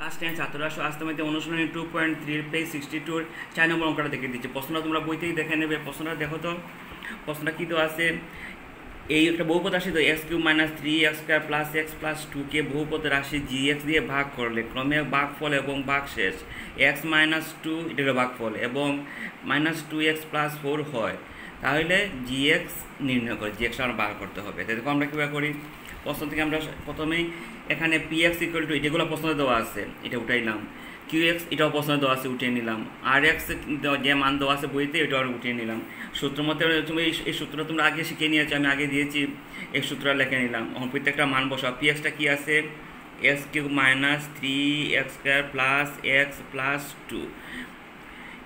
Class 10 ছাত্ররা আজ তোমাদের অনুশীলনী 2.3 পেজ 62 4 নম্বর অঙ্কটা দেখে দিচ্ছি। প্রশ্নটা তোমরা বইতেই দেখে নেবে। প্রশ্নটা দেখো তো, প্রশ্নটা কী তো আছে, এই একটা বহুপদ রাশি তো x cube minus 3x square plus x plus 2কে বহুপদ রাশি gx দিয়ে ভাগ করলে ক্রমে ভাগফল এবং ভাগশেষ এক্স মাইনাস 2 এটা ভাগফল এবং মাইনাস 2x প্লাস 4 হয়, তাহলে gx নির্ণয় করে gx আমরা বার করতে হবে। তাই দেখো আমরা কীভাবে করি, প্রশ্ন থেকে আমরা প্রথমেই এখানে px ইকুয়াল টু যেগুলো প্রশ্ন দেওয়া আছে এটা উঠাইলাম, qx এটাও প্রশ্ন দেওয়া আছে উঠিয়ে নিলাম, আর এক্স যে মান দেওয়া আছে বইতে এটাও উঠিয়ে নিলাম। সূত্র মতে তুমি এই সূত্রটা তোমরা আগে শিখে নিয়েছো, আমি আগে দিয়েছি, এই সূত্রটা লিখে নিলাম। এখন প্রত্যেকটা মান বসাও। pxটা কি আছে, x cube minus 3x square plus x plus 2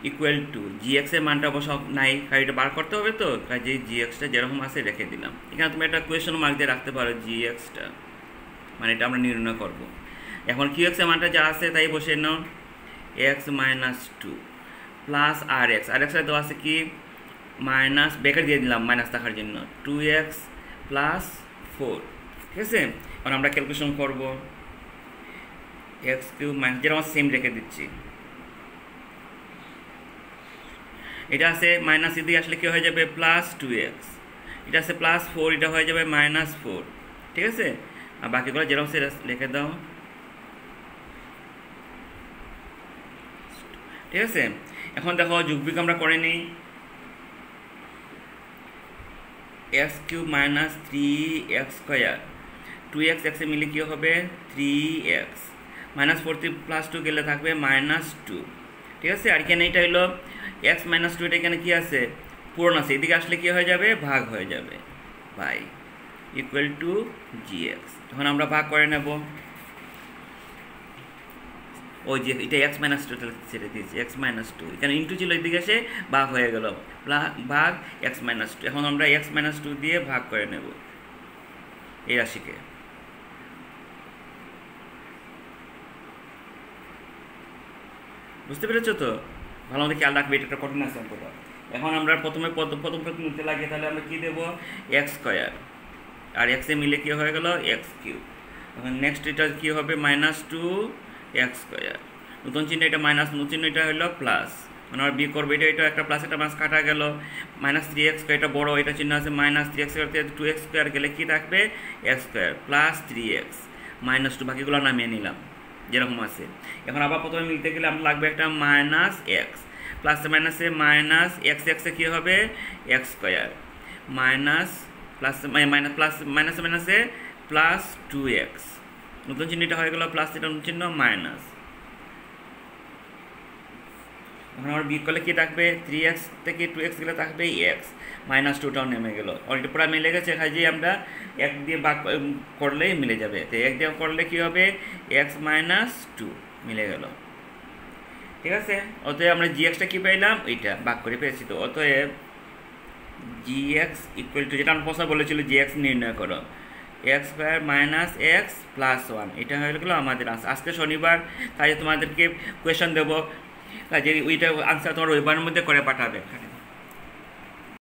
equal to gx এর মানটা বসাও নাই, কারণ এটা বার করতে হবে তো, কাজে gxটা যেরকম আছে রেখে দিলাম। এখানে তুমি একটা কোয়েশ্চন মার্ক দিয়ে রাখতে পারো gxটা, মানে এটা আমরা নির্ণয় করব। এখন qx এর মানটা যা আছে তাই বসে নাও, x মাইনাস 2 প্লাস আর এক্স এর দেওয়া আছে কি মাইনাস, ব্র্যাকেট দিয়ে দিলাম মাইনাস থাকার জন্য, 2x প্লাস 4। ঠিক আছে, এখন আমরা ক্যালকুলেশন করব, এক্স কিউব মাইনাস যেটা আমার সেম রেখে দিচ্ছি, এটা আছে মাইনাস এদিকে আসলে কী হয়ে যাবে প্লাস 2x, এটা আছে প্লাস 4, এটা হয়ে যাবে মাইনাস 4। ঠিক আছে, আর বাকিগুলো যেরকম সে লিখে দাও। ঠিক আছে, এখন দেখো যোগবিয়োগ আমরা করে নিই, x cube minus 3x square 2x এক্সে মিলে কী হবে 3x মাইনাস 4 প্লাস 2 গেলে থাকবে মাইনাস 2। ঠিক আছে, আর এখানে এটা হলো x মাইনাস 2, এটা এখানে কী আছে পূরণ আছে, এদিকে আসলে কী হয়ে যাবে ভাগ হয়ে যাবে বাই ইকুয়াল টু gx। এখন আমরা ভাগ করে নেব, ওই যে এটা এক্স মাইনাস 2 ছেড়ে দিয়েছি, এক্স মাইনাস 2 এখানে ইন্টু ছিল, এদিকে এসে ভাগ হয়ে গেল, ভাগ এক্স মাইনাস 2। এখন আমরা এক্স মাইনাস 2 দিয়ে ভাগ করে নেব এই রাশিকে। বুঝতে পেরেছো তো, ভালো মতো খেয়াল রাখবে, এটা একটা কঠিন আছে অঙ্কটা। এখন আমরা প্রথমে প্রথম নিতে লাগে, তাহলে আমরা কী দেবো এক্স স্কোয়ার আর এক্সে মিলে কী হয়ে গেল এক্স কিউব। এখন নেক্সট এটা কী হবে মাইনাস 2x স্কোয়ার, নতুন চিহ্ন এটা মাইনাস, নতুন চিহ্ন এটা হলো প্লাস, মানে আমরা বিয়োগ করবো, এটা একটা প্লাস একটা মাইনাস কাটা গেল, মাইনাস 3x স্কোয়ার এটা বড়ো, এটা চিহ্ন আছে মাইনাস 3x স্কোয়ার থেকে 2x স্কোয়ার গেলে কী থাকবে x square plus 3x minus 2, বাকিগুলো নামিয়ে নিলাম যেরকম আছে। এখন আবার প্রথমে মিলতে গেলে আমার লাগবে একটা মাইনাস এক্স, প্লাসে মাইনাসে মাইনাস এক্সে কী হবে x square minus plus minus plus মাইনাসে মাইনাসে প্লাস 2x, নতুন চিহ্নটা হয়ে গেল প্লাস, এটা নতুন চিহ্ন মাইনাস। এখন আমার বিয়োগ করলে কী থাকবে 3x থেকে 2x গেলে থাকবে এক্স মাইনাস 2টাও নেমে গেল, অলরেডি পুরো মিলে গেছে, কাজে আমরা 1 দিয়ে ভাগ করলেই মিলে যাবে। তো 1 দিয়ে করলে কী হবে এক্স মাইনাস 2 মিলে গেল। ঠিক আছে, অতএব আমরা gxটা কী পেলাম এইটা ভাগ করে পেয়েছি। তো অতএব gx ইকুয়াল টু, যেটা আমরা প্রশ্ন বলেছিল gx নির্ণয় করো, x square minus x plus 1, এটা হয়ে গেলো আমাদের আনসার। আজকে শনিবার, তাই তোমাদেরকে কোয়েশন দেবো, কাজে ওইটা আনসার তোমার রবিবারের মধ্যে করে পাঠাবে।